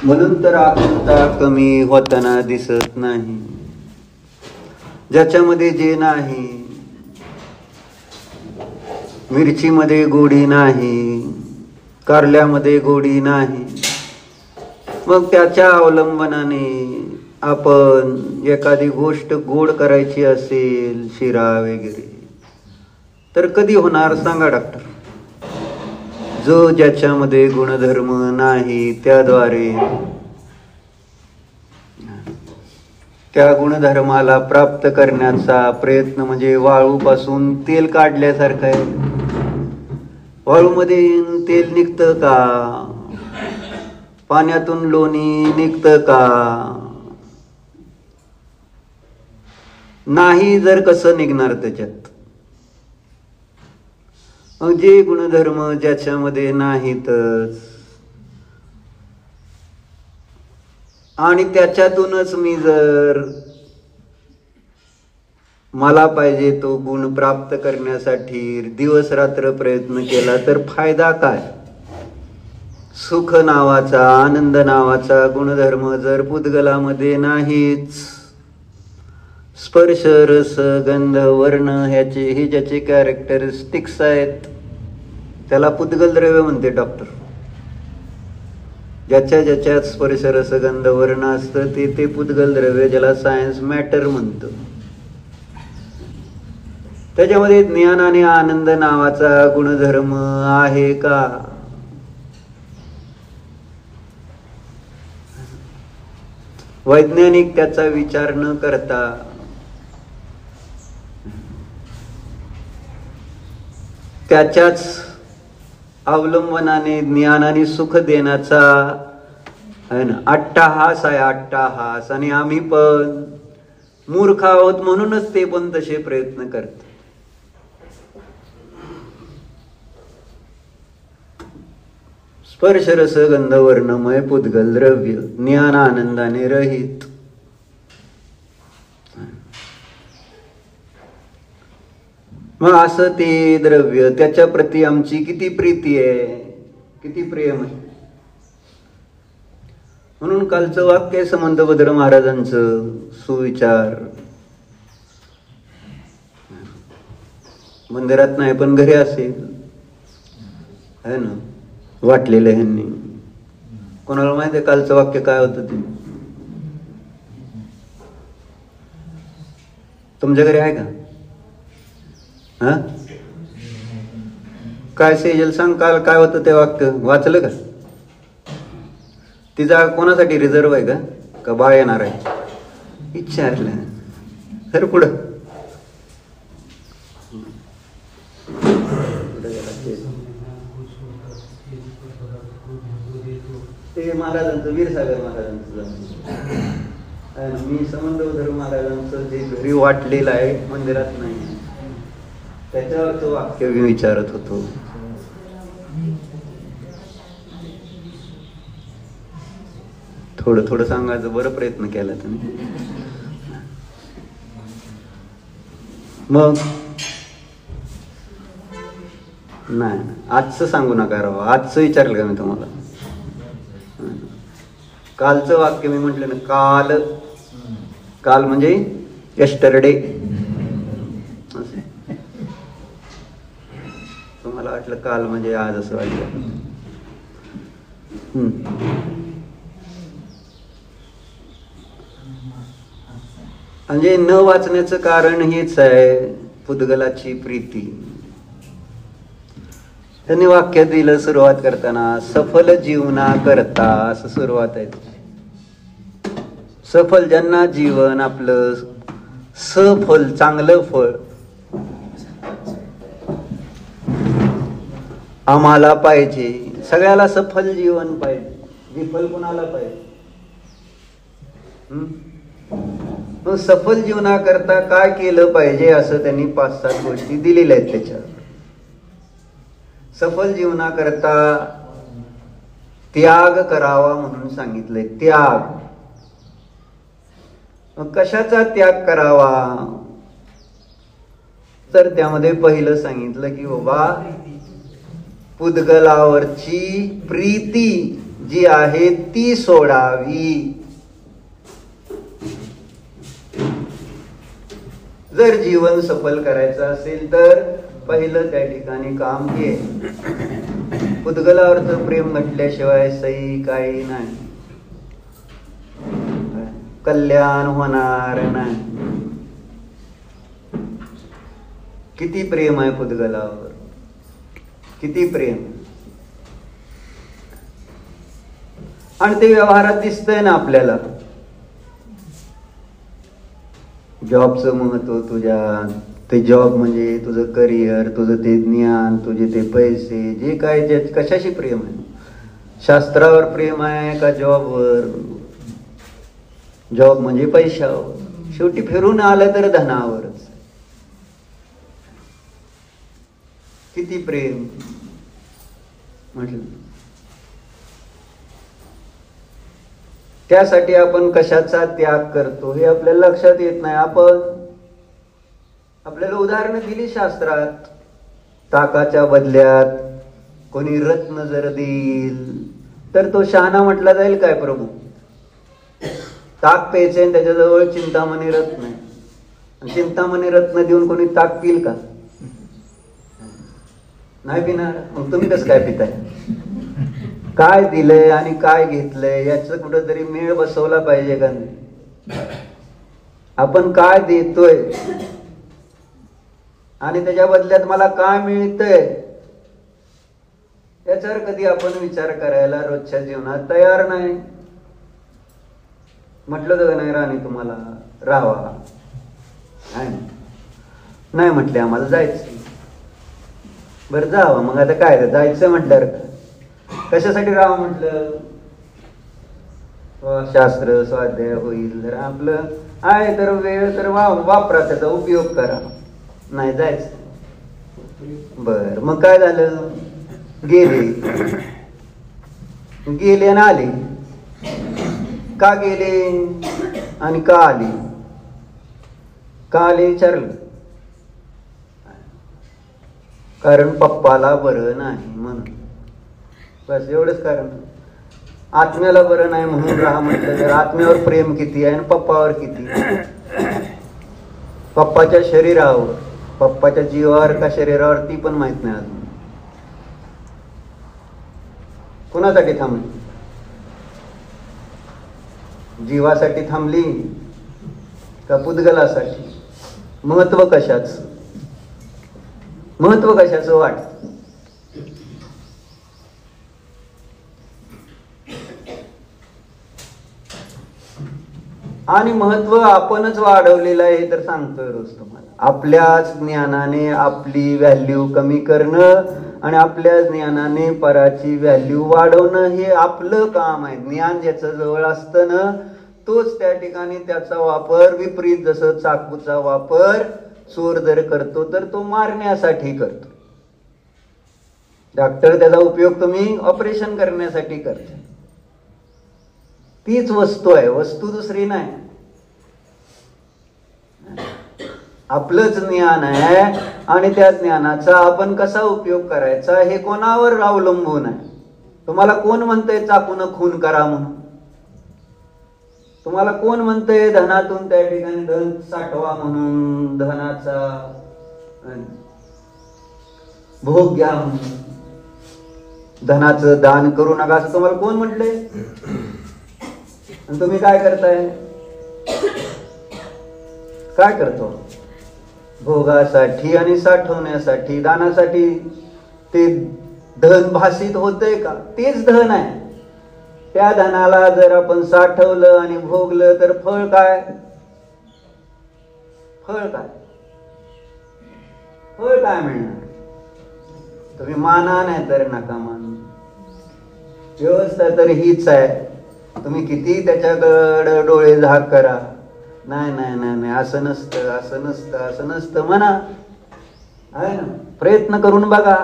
म्हणून तर आकुलता कमी होताना दिसत नाही. ज्याच्यामध्ये जे नाही, मिरचीमध्ये गोडी नाही, कारल्यामध्ये गोडी नाही, मग त्याच्या अवलंबनाने आपण एखादी गोष्ट गोड करायची असेल, शिरा वगैरे, तर कधी होणार सांगा डॉक्टर? जो ज्याच्यामध्ये गुणधर्म नाही त्याद्वारे त्या गुणधर्माला प्राप्त करण्याचा प्रयत्न म्हणजे वाळूपासून तेल काढल्यासारखं आहे. वाळूमध्ये तेल निघतं का? पाण्यातून लोणी निघतं का? नाही. जर कसं निघणार त्याच्यात? मग जे गुणधर्म ज्याच्यामध्ये नाहीतच आणि त्याच्यातूनच मी जर मला पाहिजे तो गुण प्राप्त करण्यासाठी दिवस रात्र प्रयत्न केला तर फायदा काय? सुख नावाचा, आनंद नावाचा गुणधर्म जर पुद्गलामध्ये नाहीच, स्पर्श रस गंध वर्ण ह्याचे हे ज्याचे कॅरेक्टरिस्टिक्स आहेत त्याला पुद्गल द्रव्य म्हणते डॉक्टर. ज्याच्या ज्याच्यात स्पर्श रस गंध वर्ण असतं ते पुद्गल द्रव्य, ज्याला सायन्स मॅटर म्हणतं. त्याच्यामध्ये ज्ञान आणि आनंद नावाचा गुणधर्म आहे का? वैज्ञानिक त्याचा विचार न करता त्याच्याच अवलंबनाने ज्ञान आणि सुख देण्याचा आहे ना अट्टाहास आहे, अट्टाहास. आणि आम्ही पण मूर्ख आहोत म्हणूनच ते पण तसे प्रयत्न करतात. स्पर्श रस गंध वर्णमय पुद्गल द्रव्य ज्ञान आनंदाने रहित. मग असं ते द्रव्य त्याच्या प्रती आमची किती प्रीती आहे, किती प्रेम आहे. म्हणून कालचं वाक्य समंतभद्र महाराजांचं सुविचार मंदिरात नाही पण घरी असेल है ना वाटलेलं ह्यांनी. कोणाला माहिती आहे कालचं वाक्य काय होतं ते? तुमच्या घरी आहे का? हा काय सेजल सांग, काल काय होतं ते वाक्य? वाचलं का? ती जागा कोणासाठी रिझर्व आहे का बाळ येणार आहे? विचारलं तर पुढं ते महाराजांचं वीरसागर महाराजांचं मी समंतभद्र महाराजांचं जे घरी वाटलेलं आहे मंदिरात नाही त्याच्यावरचं वाक्य मी विचारत होतो. थोडं थोडं सांगायचं बरं प्रयत्न केला तुम्ही. मग नाही आजचं सांगू नका राव, आजचं विचारलं का मी तुम्हाला? कालचं वाक्य मी म्हटलं ना, काल काल म्हणजे यस्टरडे. तुम्हाला वाटलं काल म्हणजे आज असं वाटलं. म्हणजे न वाचण्याचं कारण हेच आहे, पुद्गलाची प्रीती. त्यांनी वाक्य दिलं सुरुवात करताना, सफल जीवना करता असं सुरुवात आहे. सफल ज्यांना जीवन आपलं सफल चांगलं फळ आम्हाला पाहिजे, सगळ्याला सफल जीवन पाहिजे. विफल कोणाला पाहिजे? मग सफल जीवनाकरता काय केलं पाहिजे असं त्यांनी 5-7 गोष्टी दिलेल्या आहेत त्याच्यावर. सफल जीवनाकरता त्याग करावा म्हणून सांगितलंय. त्याग. मग कशाचा त्याग करावा? तर त्यामध्ये पहिलं सांगितलं की बाबा पुद्गलावरची प्रीती जी आहे ती सोडावी. जर जीवन सफल करायचं असेल तर पहिलं त्या ठिकाणी काम घे. पुद्गलावरचं प्रेम म्हटल्याशिवाय सही काही नाही, कल्याण होणार नाही. किती प्रेम आहे पुद्गलावर, किती प्रेम. आणि ते व्यवहारात दिसतंय ना आपल्याला. जॉबचं महत्व तुझ्या, ते जॉब म्हणजे तुझं करिअर, तुझं ते ज्ञान, तुझे ते पैसे, जे काय जे कशाशी प्रेम आहे. शास्त्रावर प्रेम आहे का जॉबवर? जॉब म्हणजे पैशावर. शेवटी फिरून आलं तर धनावरच. किती प्रेम म्हटलं. त्यासाठी आपण कशाचा त्याग करतो हे आपल्याला लक्षात येत नाही. आपल्याला उदाहरणं दिली शास्त्रात. ताकाच्या बदल्यात कोणी रत्न जर देईल तर तो शहाणा म्हटला जाईल काय प्रभू? ताक प्यायचे त्याच्याजवळ चिंतामणी रत्न आहे, चिंतामणी रत्न देऊन कोणी ताक पिल का? नाही पिणार. मग तुम्ही कसं काय पिताय? काय दिलंय आणि काय घेतलंय याच कुठंतरी मेळ बसवला पाहिजे का नाही? आपण काय देतोय आणि त्याच्या बदल्यात मला काय मिळतंय याच्यावर कधी आपण विचार करायला रोजच्या जीवनात तयार नाही. म्हटलं तर नाही राणी तुम्हाला राहावा, नाही म्हटले आम्हाला जायचं. बरं जावं. मग आता काय जायचं म्हटल्यावर कशासाठी राहावं म्हटलं? शास्त्र स्वाध्याय होईल. जर आपलं आहे तर वेळ तर वापरा, त्याचा उपयोग करा. नाही जायचं. बर मग काय झालं? गेले आणि आले. का गेले आणि का आले? का आले विचारलं. कारण पप्पाला बरं नाही म्हणून. बस एवढंच कारण. आत्म्याला बरं नाही म्हणून राहा म्हटलं तर आत्म्यावर प्रेम किती आहे आणि पप्पावर किती? पप्पाच्या शरीरावर, पप्पाच्या जीवावर का शरीरावर ती पण माहित नाही अजून. कुणासाठी थांबली? जीवासाठी थांबली का पुद्गलासाठी? महत्व कशाच? महत्व कशाचं वाटत? आणि महत्व आपणच वाढवलेलं आहे हे तर सांगतोय रोज तुम्हाला. आपल्याच ज्ञानाने आपली व्हॅल्यू कमी करणं आणि आपल्या ज्ञानाने पराची व्हॅल्यू वाढवणं हे आपलं काम आहे. ज्ञान ज्याचं जवळ असतं ना तोच त्या ठिकाणी त्याचा वापर विपरीत, जसं चाकूचा वापर चोर जर करतो तर तो मारण्यासाठी करतो. डॉक्टर त्याचा उपयोग तुम्ही ऑपरेशन करण्यासाठी करतो. तीच वस्तू आहे, वस्तू दुसरी नाही. आपलंच ज्ञान आहे आणि त्या ज्ञानाचा आपण कसा उपयोग करायचा हे कोणावर अवलंबून आहे. तुम्हाला कोण म्हणतंय चाकून खून करा म्हणून? तुम्हाला कोण म्हणतंय धनातून त्या ठिकाणी धन साठवा म्हणून, धनाचा भोग घ्या म्हणून, धनाचं दान करू नका असं तुम्हाला कोण म्हटलंय? आणि तुम्ही काय करताय? काय करतो? भोगासाठी आणि साठवण्यासाठी, दानासाठी. ते धन भासित होतंय का? तेच धन आहे. त्या धनाला जर आपण साठवलं आणि भोगलं तर फळ काय? फळ काय? फळ काय मिळणार? तुम्ही माना नाही तर नका मानू. व्यवस्था तर हीच आहे. तुम्ही किती त्याच्याकडे डोळे झाक करा, नाही नाही नाही नाही असं नसतं, असं नसतं, असं नसतं म्हणा, आहे ना. प्रयत्न करून बघा.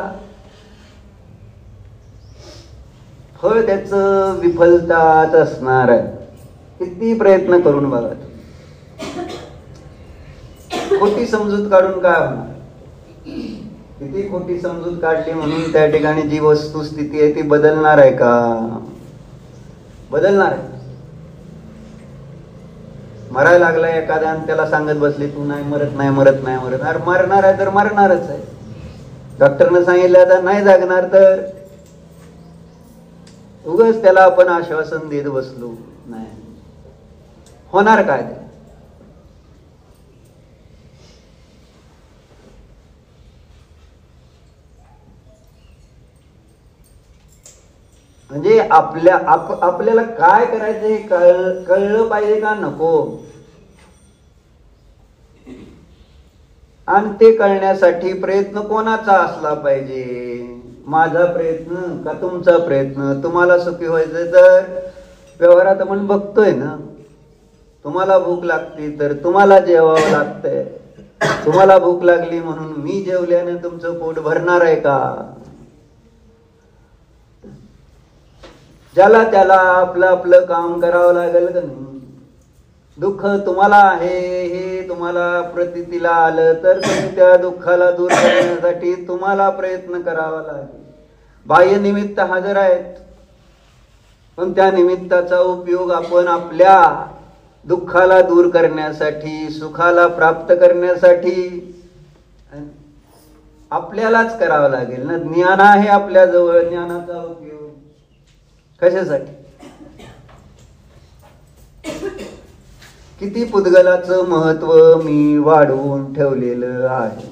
फळ त्याच विफलताच असणार आहे. किती प्रयत्न करून बघा. खोटी समजूत काढून काय होणार? किती खोटी समजूत काढली म्हणून त्या ठिकाणी जी वस्तुस्थिती आहे ती बदलणार आहे का? बदलणार आहे. मरायला लागला एखादा आणि त्याला सांगत बसले तू नाही मरत, नाही मरत, नाही मरत. अरे मरणार आहे तर मरणारच आहे. डॉक्टरनं सांगितलं आता नाही जागणार तर उगाच त्याला आपण आश्वासन देत बसलो नाही, होणार काय ते? म्हणजे आपल्याला काय करायचं हे कळलं पाहिजे का नको? आणि ते कळण्यासाठी प्रयत्न कोणाचा असला पाहिजे? माझा प्रयत्न का तुमचा प्रयत्न? तुम्हाला सुखी व्हायचं तर व्यवहारात आपण बघतोय ना, तुम्हाला भूक लागते तर तुम्हाला जेवावं लागतंय. तुम्हाला भूक लागली म्हणून मी जेवल्याने तुमचं पोट भरणार आहे का? ज्याला त्याला आपलं आपलं काम करावं लागेल का नाही? दुःख तुम्हाला आहे हे तुम्हाला प्रतीतीला आलं तर तुम्ही त्या दुःखाला दूर करण्यासाठी तुम्हाला प्रयत्न करावा लागेल. बाह्य निमित्त हजर आहेत, पण त्या निमित्ताचा उपयोग आपण आपल्या दुःखाला दूर करण्यासाठी, सुखाला प्राप्त करण्यासाठी आपल्यालाच करावा लागेल ना. ज्ञान आहे आपल्या जवळ, ज्ञानाचा उपयोग कशासाठी? किती पुद्गलाचं महत्व मी वाढवून ठेवलेलं आहे.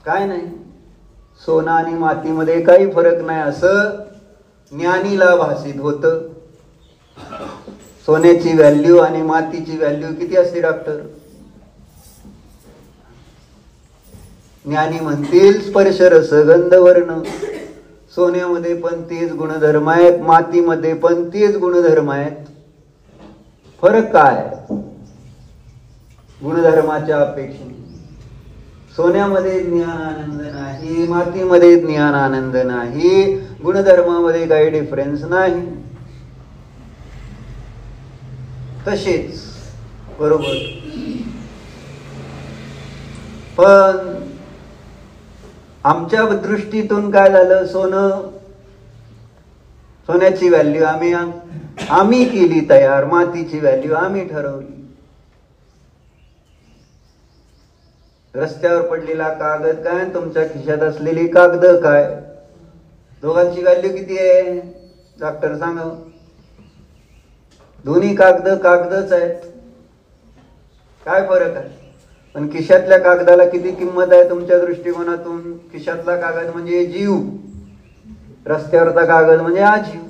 काय नाही, सोनं आणि मातीमध्ये काही फरक नाही असं ज्ञानीला भासित होतं. सोन्याची व्हॅल्यू आणि मातीची व्हॅल्यू किती असते डॉक्टर? ज्ञानी म्हणतील स्पर्श रस गंध वर्ण. सोन्यामध्ये पण तेच गुणधर्म आहेत, मातीमध्ये पण तेच गुणधर्म आहेत. फरक काय? गुणधर्माच्या अपेक्षेने. सोन्यामध्ये ज्ञान आनंद नाही, मातीमध्ये ज्ञान आनंद नाही, गुणधर्मामध्ये काही डिफरन्स नाही. तसेच बरोबर, पण आमच्या दृष्टीतून काय झालं? सोन्याची व्हॅल्यू आम्ही केली तयार, मातीची व्हॅल्यू आम्ही ठरवली. रस्त्यावर पडलेला कागद काय, तुमच्या खिशात असलेली कागद काय, दोघांची व्हॅल्यू किती आहे डॉक्टर सांगा? दोन्ही कागदच आहेत. काय फरक आहे? पण खिशातल्या कागदाला किती किंमत आहे तुमच्या दृष्टिकोनातून? खिशातला कागद म्हणजे जीव, रस्त्यावरचा कागद म्हणजे आजीव.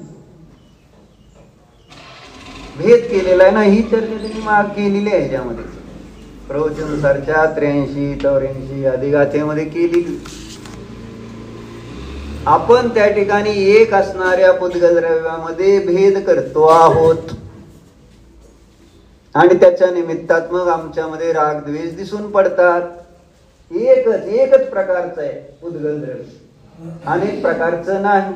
भेद केलेला आहे ना. ही चर्चा त्यांनी माग केलेली आहे ह्याच्यामध्ये प्रवचनुसारच्या 83-84 अधिगाथेमध्ये केली. आपण त्या ठिकाणी एक असणाऱ्या पुद्गल द्रव्यामध्ये भेद करतो आहोत आणि त्याच्या निमित्तात मग आमच्यामध्ये राग द्वेष दिसून पडतात. एकच प्रकारचं आहे पुद्गल द्रव्य, अनेक प्रकारचं नाही.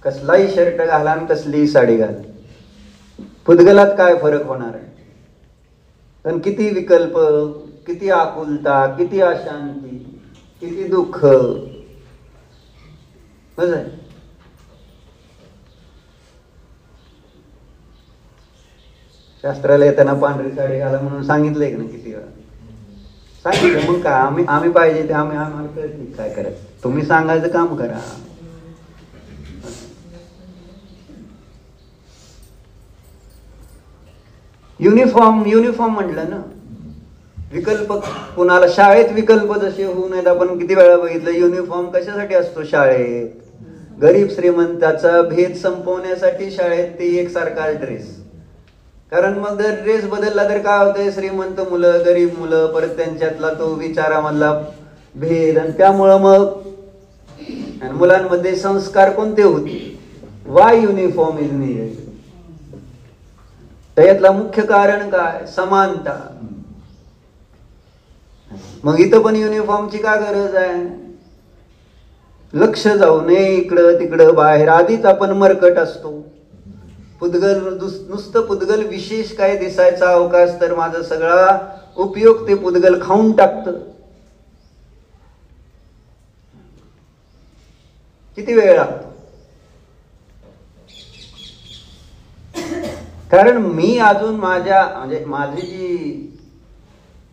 कसलाही शर्ट घाला आणि कसलीही साडी घाला, पुद्गलात काय फरक होणार आहे? पण किती विकल्प, किती आकुलता, किती अशांती, किती दुःख. बस आहे. शास्त्राला येताना पांढरी साडी घाला म्हणून सांगितलंय की नाही? किती वेळा सांगितलं. मग काय आम्ही पाहिजे ते आम्हाला कळत काय करायचं. तुम्ही सांगायचं काम करा. युनिफॉर्म म्हटलं ना, विकल्प कुणाला शाळेत विकल्प जसे होऊ नयेत. आपण किती वेळा बघितलं युनिफॉर्म कशासाठी असतो शाळेत? गरीब श्रीमंताचा भेद संपवण्यासाठी शाळेत ते एकसारखा ड्रेस. कारण मग जर ड्रेस बदलला तर काय होतंय? श्रीमंत मुलं, गरीब मुलं, परत त्यांच्यातला तो विचारामधला भेद, आणि त्यामुळं मग मुलांमध्ये संस्कार कोणते होते? Y uniform is needed. त्यातला मुख्य कारण काय? समानता. मग इथं पण युनिफॉर्मची का गरज आहे? लक्ष जाऊ नये इकडं तिकडं बाहेर. आधीच आपण मरकट असतो. पुद्गल नुसतं पुद्गल विशेष काय दिसायचा अवकाश तर माझा सगळा उपयोग ते पुद्गल खाऊन टाकतं. किती वेळ लागतो? कारण मी अजून म्हणजे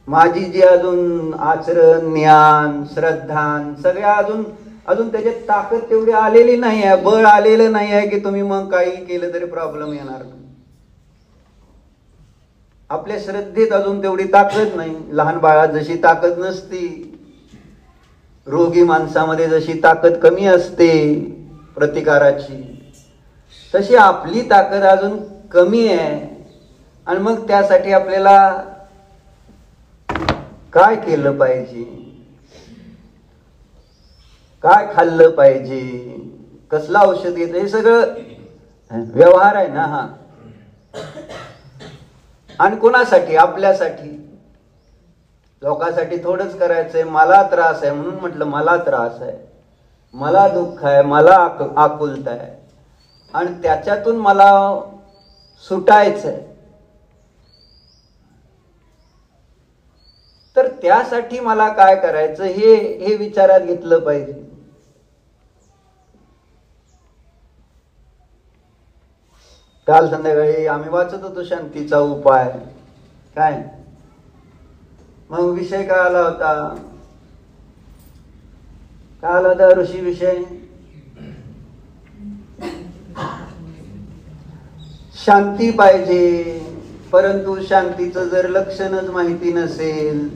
माझी जी अजून आचरण, ज्ञान, श्रद्धान सगळ्या अजून त्याच्यात ताकद तेवढी आलेली नाही आहे, बळ आलेलं नाही आहे की तुम्ही मग काही केलं तरी प्रॉब्लेम येणार नाही. आपल्या श्रद्धेत अजून तेवढी ताकद नाही. लहान बाळात जशी ताकद नसती, रोगी माणसामध्ये जशी ताकद कमी असते प्रतिकाराची, तशी आपली ताकद अजून कमी आहे. आणि मग त्यासाठी आपल्याला काय केलं पाहिजे, काय खाल्लं पाहिजे, कसलं औषध घेतं, हे सगळं व्यवहार आहे ना हा. आणि कोणासाठी? आपल्यासाठी. लोकांसाठी थोडंच करायचंय. मला त्रास आहे म्हणून म्हटलं मला त्रास आहे, मला दुःख आहे, मला आकुलता आहे, आणि त्याच्यातून मला सुटायचंय. तर त्यासाठी मला काय करायचं हे विचारात घेतलं पाहिजे. काल संध्याकाळी आम्ही वाचत होतो शांतीचा उपाय. काय मग विषय काय आला होता? काय आला होता ऋषी विषय? शांती पाहिजे, परंतु शांतीचं जर लक्षणच माहिती नसेल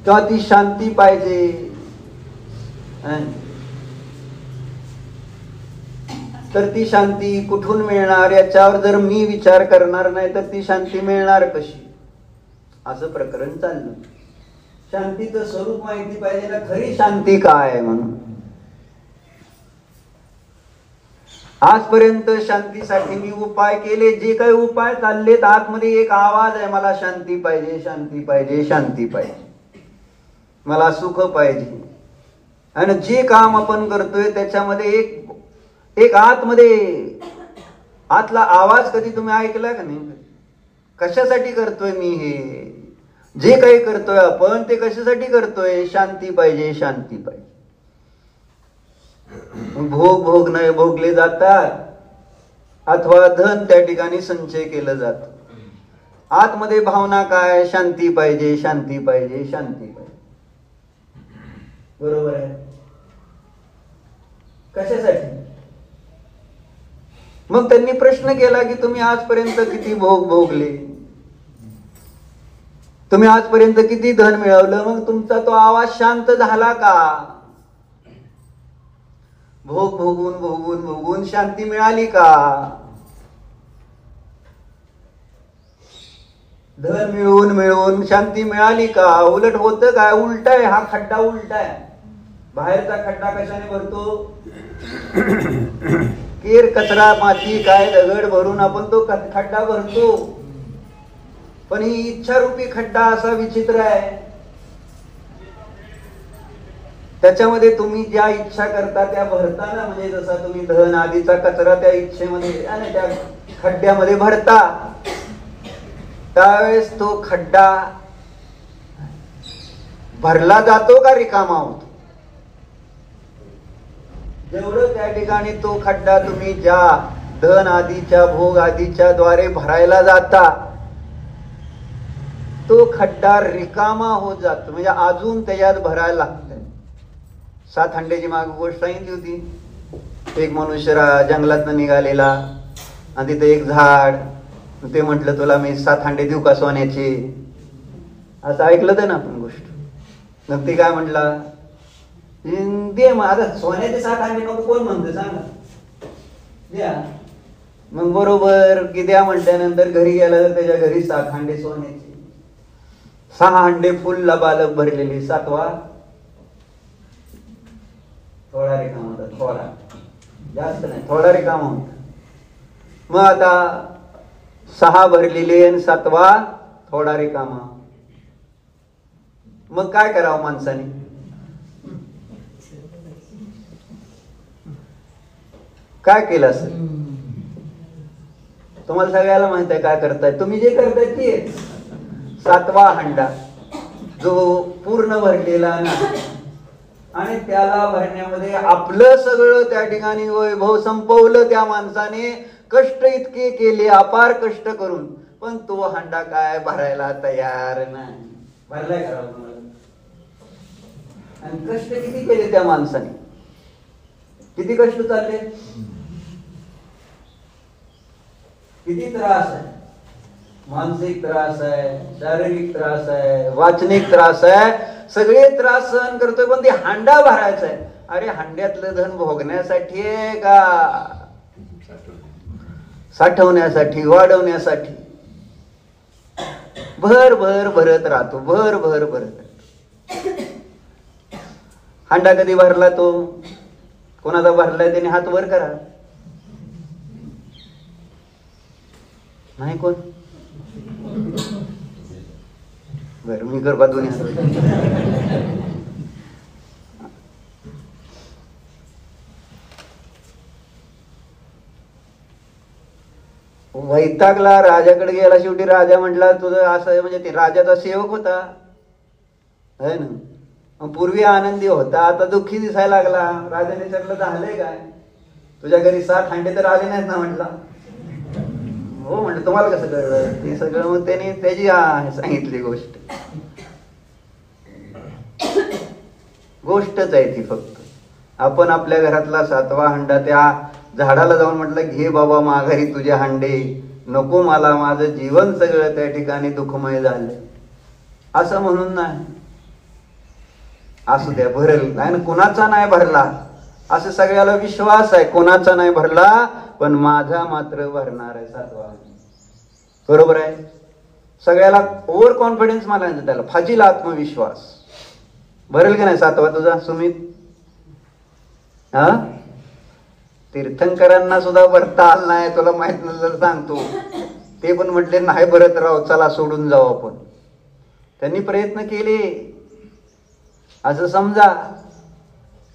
किंवा ती शांती पाहिजे तर ती शांती कुठून मिळणार याच्यावर जर मी विचार करणार नाही तर ती शांती मिळणार कशी, असं प्रकरण चाललं. शांतीचं स्वरूप माहिती पाहिजे ना, खरी शांती काय आहे म्हणून. आजपर्यंत शांतीसाठी मी उपाय केले, जे काही उपाय चाललेत आतमध्ये एक आवाज आहे, मला शांती पाहिजे, शांती पाहिजे, शांती पाहिजे, मला सुख पाहिजे. आणि जे काम आपण करतोय त्याच्यामध्ये एक आतमध्ये आतला आवाज कधी तुम्ही ऐकला का नाही? कशासाठी करतोय मी हे? जे काही करतोय आपण ते कशासाठी करतोय? शांती पाहिजे, शांती पाहिजे. भोग नाही भोगले जातात अथवा धन त्या ठिकाणी संचय केलं जात. आतमध्ये भावना काय? शांती पाहिजे, शांती पाहिजे, शांती पाहिजे. बरोबर आहे. कशासाठी? मग त्यांनी प्रश्न केला की तुम्ही आजपर्यंत किती भोग भोगले, तुम्ही आजपर्यंत किती धन मिळवलं, मग तुमचा तो आवाज शांत झाला का? भोग भोगून भोगून भोगून शांती मिळाली का? धन मिळवून मिळवून शांती मिळाली का? उलट होतं काय? उलट आहे. हा खड्डा उलटा आहे. बाहेरचा खड्डा कशाने भरतो? केर, कचरा, माती, काय दगड भरून आपण तो खड्डा भरतो. पण ही इच्छारूपी खड्डा असा विचित्र आहे, त्याच्यामध्ये तुम्ही ज्या इच्छा करता त्या भरताना, म्हणजे जसा तुम्ही धन आदीचा कचरा त्या इच्छेमध्ये आणि त्या खड्ड्यामध्ये भरता, त्यावेळेस तो खड्डा भरला जातो का रिकामा होतो? जेवढं त्या ठिकाणी तो खड्डा तुम्ही ज्या धन आदीच्या भोग आदीच्या द्वारे भरायला जाता तो खड्डा रिकामा होत जातो, म्हणजे अजून त्याच्यात भरायला लागतं. 7 हंड्याची माग गोष्ट सांगितली होती. एक मनुष्य जंगलात निघालेला आणि तिथे एक झाड, ते म्हटलं तुला मी 7 हंडे देऊ का सोन्याचे? असं ऐकलं तर ना आपण गोष्ट. मग ते काय म्हटला? दे. मग आता सोन्याचे 7 हंडे नको कोण म्हणतं सांगा? द्या. मग बरोबर की द्या म्हटल्यानंतर घरी गेला तर त्याच्या घरी 7 हंडे सोन्याचे, 6 हंडे फुल लबालब भरलेली, 7वा थोडा रिकामा होता. थोडा, जास्त नाही, थोडा रिकामा होता. मग आता 6 भरलेले आणि 7वा थोडा रिकामा. मग काय करावं माणसाने? काय केलं असेल? तुम्हाला सगळ्याला माहित आहे काय करताय तुम्ही. जे करताय ते 7वा हंडा जो पूर्ण भरलेला ना, आणि त्याला भरण्यामध्ये आपलं सगळं त्या ठिकाणी वैभव संपवलं त्या माणसाने. कष्ट इतके केले, अपार कष्ट करून, पण तो हांडा काय भरायला तयार नाही. भरलाय का तुम्हाला? आणि कष्ट किती केले त्या माणसाने, किती कष्ट चालले, किती त्रास आहे, मानसिक त्रास आहे, शारीरिक त्रास आहे, वाचनिक त्रास आहे, सगळे त्रास सहन करतोय, पण ते हांडा भरायचा आहे. अरे हांड्यातलं धन भोगण्यासाठी आहे का साठवण्यासाठी, वाढवण्यासाठी? भर भर भरत राहतो, भर भर भरत राहतो. हांडा कधी भरला तो? कोणाचा भरलाय त्याने हात वर करा. नाही कोण? बर मी कर दोन्ही हात. वैतागला, राजाकडे गेला. शेवटी राजा म्हटला तुझं असं, म्हणजे ते राजाचा सेवक होता है ना, पूर्वी आनंदी होता, आता दुःखी दिसायला लागला. राजाने विचारलं झालंय काय, तुझ्या घरी 7 हांडे तर आले नाहीत ना? म्हटला हो. म्हटलं तुम्हाला कसं कळलं? ते सगळं मग त्याने त्याची सांगितली गोष्टच आहे ती. फक्त आपण आपल्या घरातला 7वा हांडा त्या झाडाला जाऊन म्हटलं घे बाबा माघारी तुझे हांडे, नको मला, माझं जीवन सगळं त्या ठिकाणी दुःखमय झालं, असं म्हणून नाही. असू द्या भरेल नाही ना, कुणाचा नाही भरला असं सगळ्याला विश्वास आहे, कोणाचा नाही भरला पण माझा मात्र भरणार आहे 7वा. बरोबर आहे? सगळ्याला ओव्हर कॉन्फिडन्स मला त्याला फाजील आत्मविश्वास. भरेल की नाही 7वा तुझा सुमित? हा, तीर्थंकरांना सुद्धा भरता आला नाही, तुला माहित नसलं सांगतो. ते पण म्हटले नाही भरत राव, चला सोडून जाऊ आपण. त्यांनी प्रयत्न केले असं समजा,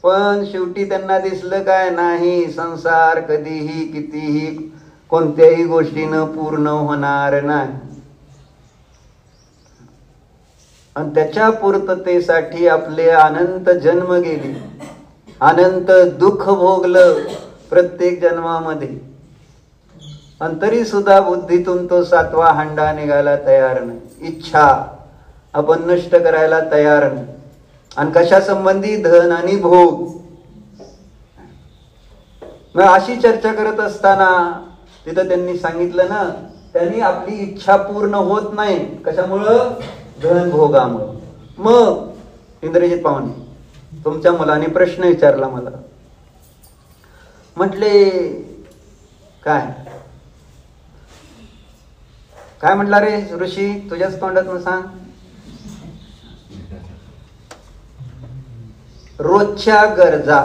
पण शेवटी त्यांना दिसलं काय नाही, संसार कधीही कितीही कोणत्याही गोष्टीनं पूर्ण होणार नाही. आणि त्याच्या पूर्ततेसाठी आपले अनंत जन्म गेले, अनंत दुःख भोगलं प्रत्येक जन्मामध्ये, आणि तरी सुद्धा बुद्धीतून तो 7वा हांडा निघायला तयार नाही. इच्छा आपण नष्ट करायला तयार नाही. आणि कशा संबंधी? धन आणि भोग. मग अशी चर्चा करत असताना तिथं त्यांनी सांगितलं ना, त्यांनी आपली इच्छा पूर्ण होत नाही. कशामुळं? धन भोगामुळं. मग इंद्रजित पाहुणे, तुमच्या मुलाने प्रश्न विचारला मला, म्हटले काय काय म्हटला रे ऋषी, तुझ्याच तोंडातून सांग. रोजच्या गरजा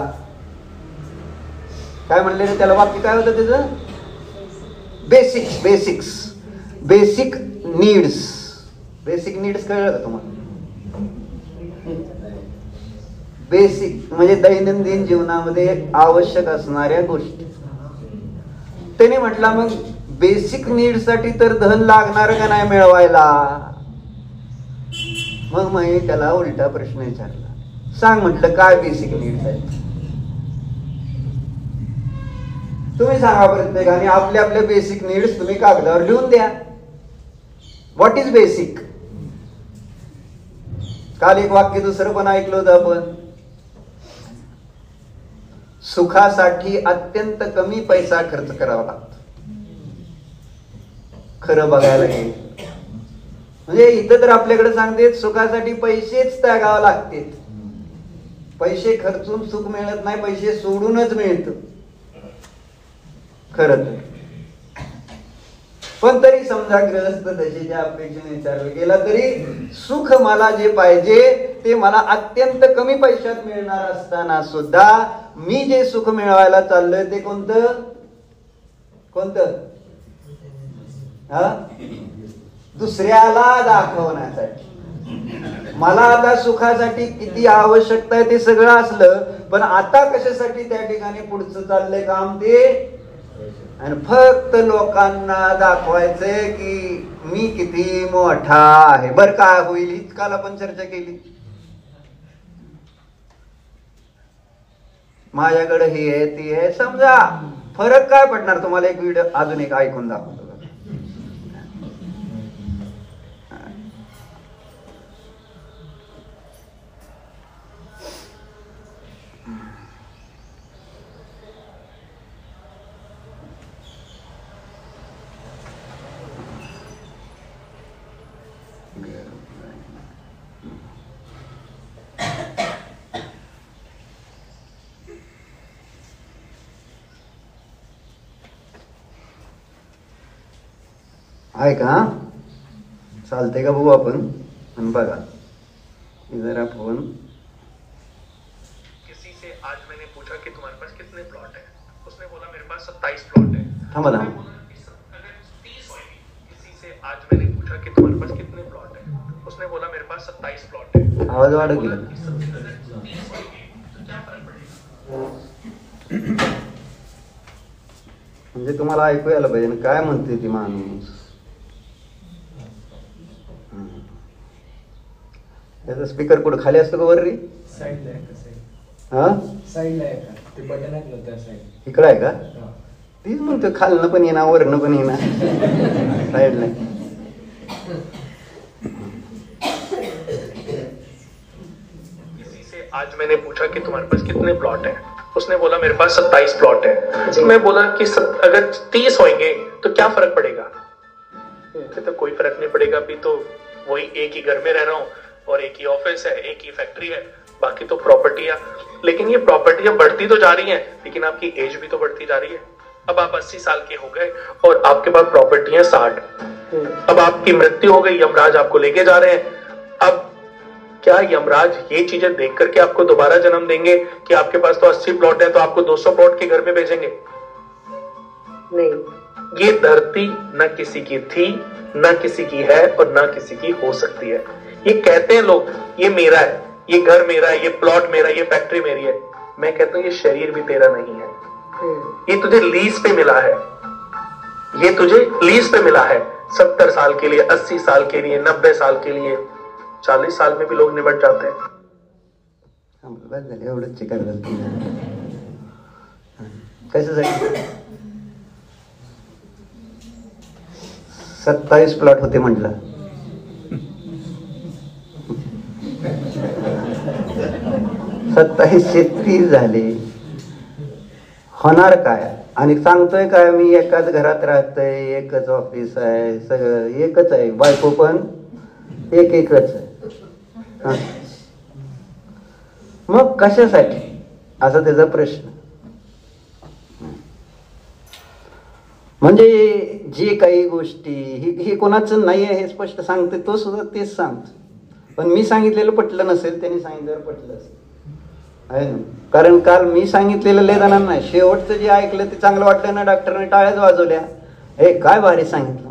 काय म्हणले रे त्याला? वाक्य काय होतं त्याचं? Basic needs. बेसिक नीड्स कळलं का तुम्हाला? बेसिक म्हणजे दैनंदिन जीवनामध्ये आवश्यक असणाऱ्या गोष्टी. त्याने म्हटला मग बेसिक नीड साठी तर धन लागणार का नाही मिळवायला? मग मी त्याला उलटा प्रश्न विचारला, सांग म्हटलं काय बेसिक नीड्स आहेत? तुम्ही सांगा प्रत्येकाने आपल्या आपल्या बेसिक नीड्स तुम्ही कागदावर लिहून द्या. What is basic? काल एक वाक्य दुसरं पण ऐकलं होतं आपण, सुखासाठी अत्यंत कमी पैसा खर्च करावा लागतो. खरं बघायला गेलं म्हणजे इथं तर आपल्याकडे सांगते सुखासाठी पैसेच त्यागावे लागते. पैसे खर्चून सुख मिळत नाही, पैसे सोडूनच मिळतं खरं तर. पण तरी समजा ग्रहस्थ दशेच्या अपेक्षेने विचारलं गेला तरी सुख मला जे पाहिजे ते मला अत्यंत कमी पैशात मिळणार असताना सुद्धा मी जे सुख मिळवायला चाललोय ते कोणतं? दुसऱ्याला दाखवण्यासाठी. मला आता सुखासाठी किती आवश्यकता आहे ते सगळं असलं, पण आता कशासाठी त्या ठिकाणी पुढचं चाललंय काम ते, आणि फक्त लोकांना दाखवायचंय की मी किती मोठा आहे. बर काय होईल इतकाला पण चर्चा केली. माझ्याकडे हे आहे ती आहे, समजा फरक काय पडणार तुम्हाला? एक व्हिडिओ अजून एक ऐकून दाखवतो. ऐका, चालते का बघू आपण? आणि बघा जरा फोन. किसी से आज मैंने पूछा कि तुम्हारे पास कितने प्लॉट है, उसने बोला मेरे पास 27 प्लॉट है. थांबा ना. किसी से आज मैंने पूछा कि तुम्हारे पास कितने प्लॉट है, उसने बोला मेरे पास 27 प्लॉट है. आवाज वाढ गेला. म्हणजे तुम्हाला ऐकू यायला पाहिजे ना काय म्हणते ती माणूस. त्याचा स्पीकर कुठं खाली असतो का वर रे? साईडला आहे का? हा साईडला आहे का? ते बटन आहे ना त्या साईड. इकडं आहे का? तीच म्हणतो खालनं पण येणार वरनं पण येणार साईडला. किसी से आज मैंने पूछा कि तुम्हारे पास कितने प्लॉट है, उसने बोला मेरे पास 27 प्लॉट है. मैं बोला कि अगर 30 होंगे तो क्या फर्क पड़ेगा? तो कोई फर्क नहीं पड़ेगा, अभी तो वही एक ही घर में रह रहा हूँ और एक ही ऑफिस है, एक ही फैक्ट्री है, बाकी तो प्रॉपर्टियां. लेकिन ये प्रॉपर्टियां बढ़ती तो जा रही हैं, लेकिन आपकी एज भी तो बढ़ती जा रही है. अब आप 80 साल के हो गए और आपके पास प्रॉपर्टियां 60. अब आपकी मृत्यु हो गई, यमराज आपको लेके जा रहे हैं. अब क्या यमराज ये चीजें देख करके आपको दोबारा जन्म देंगे कि आपके पास तो 80 प्लॉट है तो आपको 200 प्लॉट के घर में भेजेंगे? नहीं. ये धरती न किसी की थी, न किसी की है और न किसी की हो सकती है. ये कहते हैं लोग ये मेरा है, ये घर मेरा है, ये प्लॉट मेरा है, ये फैक्ट्री मेरी है. मैं कहता हूं ये शरीर भी तेरा नहीं है, ये तुझे लीज पे मिला है. ये तुझे लीज पे मिला है 70 साल के लिए, 80 साल के लिए, 90 साल के लिए. 40 साल में भी लोग निपट जाते हैं. एवढंच चिकार कशासाठी? 27 प्लॉट होते म्हटलं. 27 चे 30 झाले. होणार काय? आणि सांगतोय काय मी एकाच घरात राहतोय, एकच ऑफिस आहे, सगळं एकच आहे, बायको पण एकच आहे. मग कशासाठी असा त्याचा प्रश्न. म्हणजे जे काही गोष्टी ही कोणाचं नाही आहे हे स्पष्ट सांगते, तो सुद्धा तेच सांगतो. पण मी सांगितलेलं पटलं नसेल, त्यांनी सांगितलेलं पटलं असेल आहे ना. कारण काल मी सांगितलेलं लय जणांना नाही, शेवटचं जे ऐकलं ते चांगलं वाटलं ना, डॉक्टरने टाळ्याच वाजवल्या. हे काय भारी सांगितलं.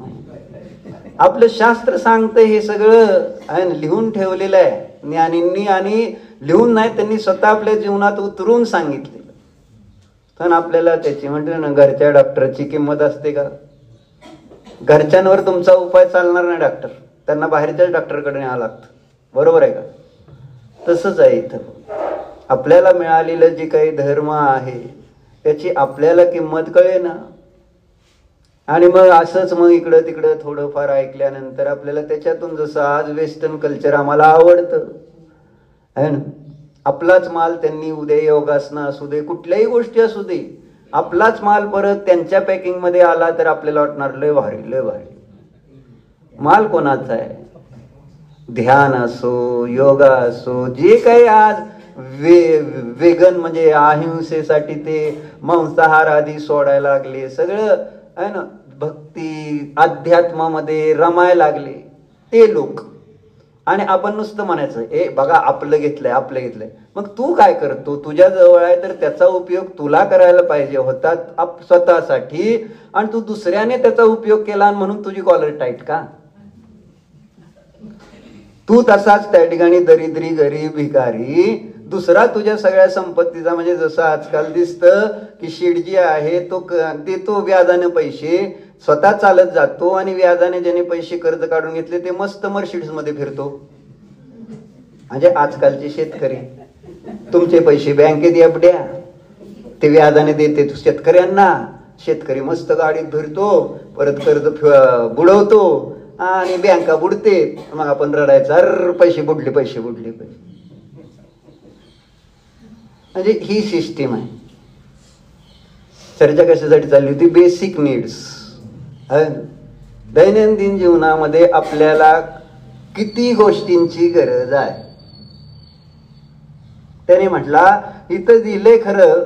आपलं शास्त्र सांगतं हे सगळं आहे ना, लिहून ठेवलेलं आहे ज्ञानींनी. आणि लिहून नाही, त्यांनी स्वतः आपल्या जीवनात उतरून सांगितलेलं. पण आपल्याला त्याची म्हटलं ना, घरच्या डॉक्टरची किंमत असते का? घरच्यांवर तुमचा उपाय चालणार नाही डॉक्टर, त्यांना बाहेरच्याच डॉक्टरकडे न्यावं लागतं. बरोबर आहे का? तसंच आहे इथं. आपल्याला मिळालेलं जे काही धर्म आहे त्याची आपल्याला किंमत कळे ना. आणि मग असंच मग इकडं तिकडं थोडंफार ऐकल्यानंतर आपल्याला त्याच्यातून, जसं आज वेस्टर्न कल्चर आम्हाला आवडतं आहे ना, आपलाच माल त्यांनी उद्या योगासनं असू दे, कुठल्याही गोष्टी असू दे, आपलाच माल परत त्यांच्या पॅकिंगमध्ये आला तर आपल्याला वाटणार लय भारी लय भारी. माल कोणाचा आहे? ध्यान असो, योगा असो, जे काही आज वेगन म्हणजे अहिंसेसाठी ते मांसाहार आधी सोडायला लागले, सगळं आहे ना, भक्ती अध्यात्मामध्ये रमायला लागले ते लोक. आणि आपण नुसतं म्हणायचं ए बघा आपलं घेतलंय आपलं घेतलंय. मग तू काय करतो? तुझ्या जवळ आहे तर त्याचा उपयोग तुला करायला पाहिजे होता स्वतःसाठी, आणि तू दुसऱ्याने त्याचा उपयोग केला म्हणून तुझी कॉलर टाईट का? तू तसाच त्या ठिकाणी दरिद्री गरीब भिकारी, दुसरा तुझ्या सगळ्या संपत्तीचा, म्हणजे जसं आजकाल दिसतं की शेडजी आहे तो देतो व्याजाने पैसे, स्वतः चालत जातो आणि व्याजाने ज्याने पैसे कर्ज काढून घेतले ते मस्त मर्सिडीज मध्ये फिरतो. म्हणजे आजकालचे शेतकरी तुमचे पैसे बँकेत एफड्या, ते व्याजाने देते शेतकऱ्यांना. शेतकरी मस्त गाडीत भरतो, परत कर्ज बुडवतो आणि बँका बुडते. मग आपण रडायचं, अर पैसे बुडले पैसे बुडले पैसे. म्हणजे ही सिस्टीम आहे. चर्चा कशासाठी चालली होती? Basic needs. दैनंदिन जीवनामध्ये आपल्याला किती गोष्टींची गरज आहे. त्याने म्हटला इथं दिले खरं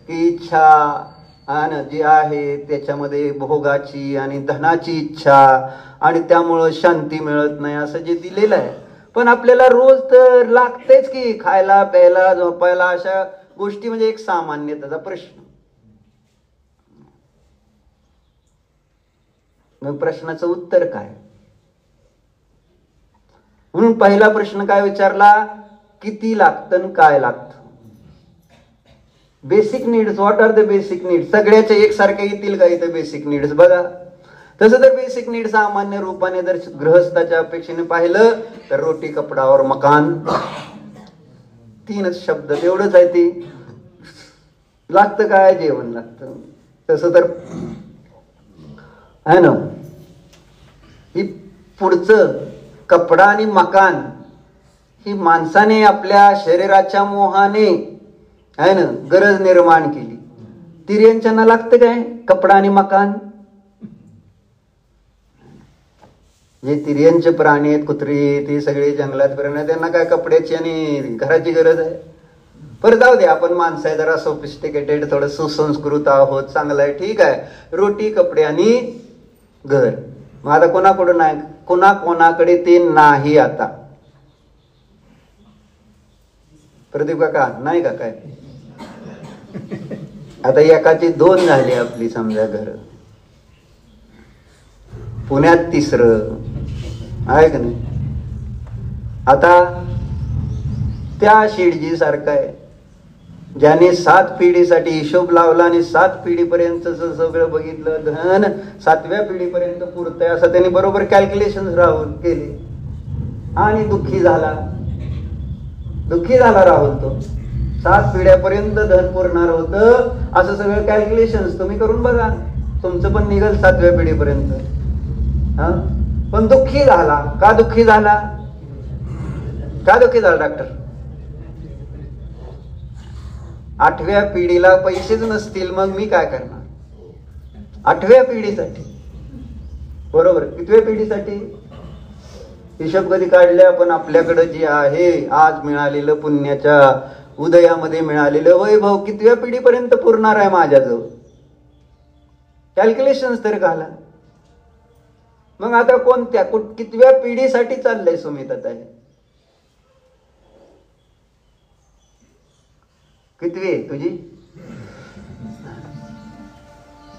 की इच्छा आणि जी आहे त्याच्यामध्ये भोगाची आणि धनाची इच्छा आणि त्यामुळं शांती मिळत नाही असं जे दिलेलं आहे. पण आपल्याला रोज तर लागतेच की खायला प्यायला झोपायला, अशा गोष्टी म्हणजे एक सामान्यतेचा प्रश्न. मग प्रश्नाचं उत्तर काय? म्हणून पहिला प्रश्न काय विचारला? किती लागतं काय लागतं? Basic needs. What are the basic needs? सगळ्याचे एकसारखे येतील का इथे बेसिक नीड्स? बघा, तसं तर बेसिक नीड सामान्य रूपाने जर गृहस्थाच्या अपेक्षेने पाहिलं तर रोटी कपडा और मकान, तीनच शब्द, तेवढंच आहे. ते लागतं काय? जेवण लागतं. तसं तर आहे ना. ही पुढचं कपडा आणि मकान ही माणसाने आपल्या शरीराच्या मोहाने आहे ना गरज निर्माण केली. तिर्यांच्यांना लागतं काय? कपडा आणि मकान. जे तिर्यंचे प्राणी आहेत, कुत्री, ते सगळे जंगलात प्राणी, त्यांना काय कपड्याची आणि घराची गरज आहे? परत जाऊ दे, आपण माणसं आहे, जरा सोफिस्टिकेटेड, थोडं सुसंस्कृत आहोत, चांगलं आहे, ठीक आहे. रोटी कपडे आणि घर. मग आता कोणाकडून नाही? कोणाकोणाकडे ते नाही. आता प्रदीप काका नाही का काय? आता एकाची 2 झाली आपली समजा घर, पुण्यात 3रं आहे का नाही? आता त्या शेडजी सारखं आहे ज्याने 7 पिढीसाठी हिशोब लावला आणि 7 पिढीपर्यंत सगळं बघितलं, धन 7व्या पिढीपर्यंत पुरतंय असं त्यांनी बरोबर कॅल्क्युलेशन राहुल केले आणि दुःखी झाला राहुल. तो 7 पिढ्यापर्यंत धन पुरणार होतं असं सगळं कॅल्क्युलेशन तुम्ही करून बघा, तुमचं पण निघल 7व्या पिढीपर्यंत. पण दुःखी झाला. का दुःखी झाला? का दुःखी झाला डॉक्टर? 8व्या पिढीला पैसेच नसतील, मग मी काय करणार? 8व्या पिढीसाठी, बरोबर. कितव्या पिढीसाठी? हिशोब कधी काढले आपण? आपल्याकडे जे आहे आज मिळालेलं पुण्याच्या उदयामध्ये मिळालेलं वैभव कितव्या पिढीपर्यंत पुरणार आहे माझ्याजवळ? कॅल्क्युलेशन्स तर घाला. मग आता कोणत्या कितव्या पिढीसाठी चाललंय सुमित? आता कितवी तुझी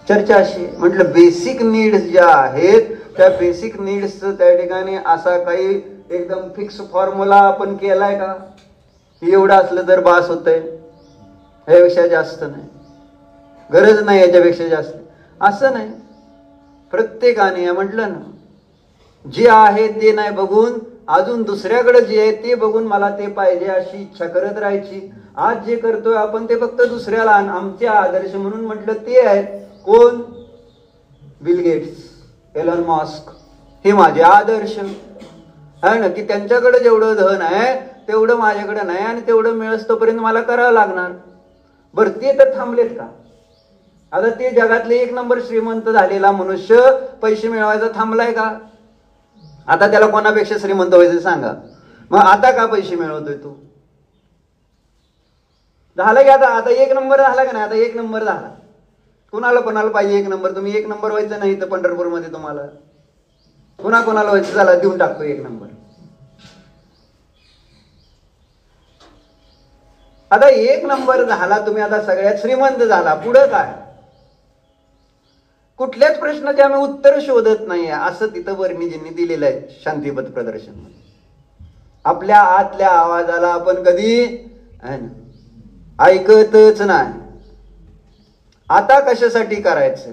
चर्चा अशी? म्हटलं बेसिक नीड्स ज्या आहेत त्या बेसिक नीड्स त्या ठिकाणी असा काही एकदम फिक्स फॉर्म्युला आपण केलाय का? एवढं असलं तर बास होतंय, यापेक्षा जास्त नाही, गरज नाही याच्यापेक्षा जास्त, असं नाही. प्रत्येकाने म्हटलं ना, जे आहे ते नाही बघून अजून दुसऱ्याकडे जे आहे ते बघून मला ते पाहिजे अशी इच्छा करत राहायची. आज जे करतोय आपण ते फक्त दुसऱ्याला आमचे आदर्श म्हणून म्हटलं ते आहेत. कोण? बिल गेट्स, एलन मस्क, हे माझे आदर्श आहे ना, की त्यांच्याकडे जेवढं धन आहे तेवढं माझ्याकडे नाही आणि तेवढं मिळस्तोपर्यंत मला करावं लागणार. बरं, ते तर थांबलेत का? आता ते जगातले 1 नंबर श्रीमंत झालेला मनुष्य पैसे मिळवायचा थांबलाय का? आता त्याला कोणापेक्षा श्रीमंत व्हायचं सांगा. मग आता का पैसे मिळवतोय तू? झालं की आता 1 नंबर झाला का नाही? आता 1 नंबर झाला. कोणाला पाहिजे 1 नंबर? तुम्ही 1 नंबर व्हायचं नाही तर पंढरपूरमध्ये तुम्हाला कोणाला व्हायचं? झाला, देऊन टाकतो 1 नंबर. आता 1 नंबर झाला तुम्ही, आता सगळ्यात श्रीमंत झाला, पुढं काय? कुठल्याच प्रश्नाचे आम्ही उत्तर शोधत नाही असं तिथं वर्णिजींनी दिलेलं आहे शांतीपथ प्रदर्शन. आपल्या आतल्या आवाजाला आपण कधी ऐकतच नाही. आता कशासाठी करायचं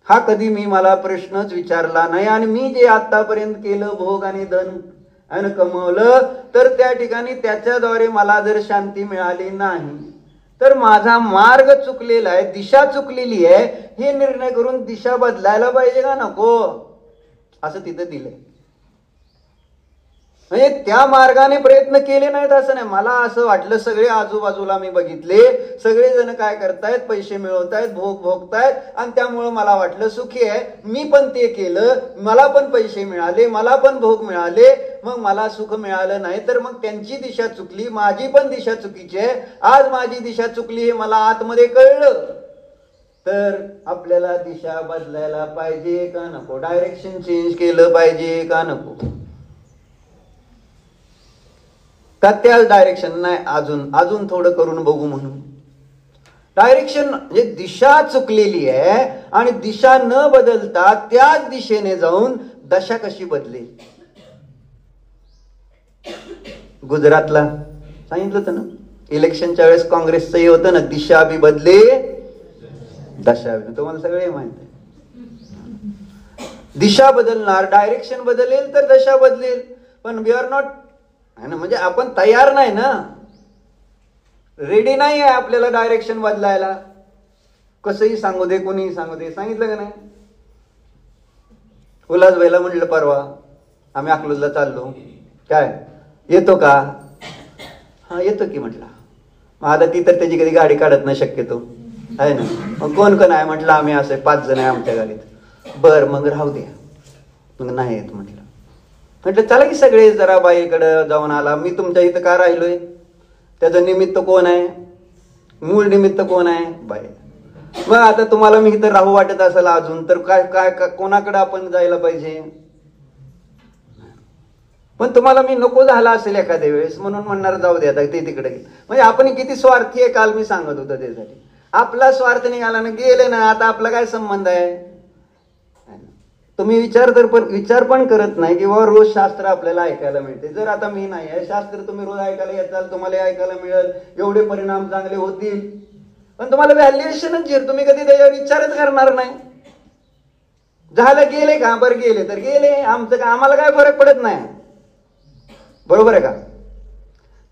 हा कधी मला प्रश्नच विचारला नाही. आणि मी जे आतापर्यंत केलं, भोग आणि धन कमवलं, तर त्या ठिकाणी त्याच्याद्वारे मला जर शांती मिळाली नाही तर माझा मार्ग चुकलेला आहे, दिशा चुकलेली आहे, हे निर्णय करून दिशा बदलायला पाहिजे का नको, असं तिथं दिलंय. म्हणजे त्या मार्गाने प्रयत्न केले नाहीत असं नाही. मला असं वाटलं, सगळे आजूबाजूला मी बघितले, सगळे जण काय करतायत, पैसे मिळवतायत, भोग भोगतायत, आणि त्यामुळं मला वाटलं सुखी आहे. मी पण ते केलं, मला पण पैसे मिळाले, मला पण भोग मिळाले, मग मला सुख मिळालं नाही. तर मग त्यांची दिशा चुकली, माझी पण दिशा चुकीची आहे. आज माझी दिशा चुकली हे मला आतमध्ये कळलं. तर आपल्याला दिशा बदलायला पाहिजे का नको, डायरेक्शन चेंज केलं पाहिजे का नको, का त्याच डायरेक्शन नाही अजून थोडं करून बघू म्हणून. डायरेक्शन म्हणजे दिशा चुकलेली आहे आणि दिशा न बदलता त्याच दिशेने जाऊन दशा कशी बदलेल. गुजरातला सांगितलं होतं ना, इलेक्शनच्या वेळेस काँग्रेसचं हे होतं ना, दिशा बी बदले दशा बी. तुम्हाला सगळे माहित आहे. दिशा बदलणार, डायरेक्शन बदलेल तर दशा बदलेल. पण वी आर नॉट, म्हणजे आपण तयार नाही ना, रेडी नाही आहे आपल्याला डायरेक्शन बदलायला. कसंही सांगू दे, कोणीही सांगू दे. सांगितलं का नाही, उल्हासबाईला म्हटलं परवा आम्ही अकलूजला चाललो, काय येतो का, हा येतो की म्हटलं. मग आता ती तर त्याची कधी गाडी काढत नाही शक्यतो आहे ना. मग कोण कोण आहे म्हटलं, आम्ही असे 5 जण आहे आमच्या गाडीत. बर मग राहू द्या, मग नाही येत म्हटलं. म्हटलं चला की सगळे जरा बाईकडे जाऊन आला. मी तुमच्या इथं का राहिलोय, त्याचं निमित्त कोण आहे, मूळ निमित्त कोण आहे, बाई. मग आता तुम्हाला मी इथं राहू वाटत असेल अजून, तर काय काय कोणाकडे आपण जायला पाहिजे. पण तुम्हाला मी नको झाला असेल एखाद्या वेळेस म्हणून म्हणणार जाऊ दे आता ते तिकडे. म्हणजे आपण किती स्वार्थी आहे, काल मी सांगत होतो त्यासाठी. आपला स्वार्थ निघाला ना, गेले ना, आता आपला काय संबंध आहे. तुम्ही विचार पण करत नाही की बाबा रोज शास्त्र आपल्याला ऐकायला मिळते. जर आता मी नाही आहे, शास्त्र तुम्ही रोज ऐकायला येताल, तुम्हाला ऐकायला मिळेल, एवढे परिणाम चांगले होतील. पण तुम्हाला व्हॅल्युएशनच झिर, तुम्ही कधी त्याच्यावर विचारच करणार नाही. झालं गेले का, बरं गेले तर गेले, आमचं का, आम्हाला काय फरक पडत नाही. बरोबर आहे का.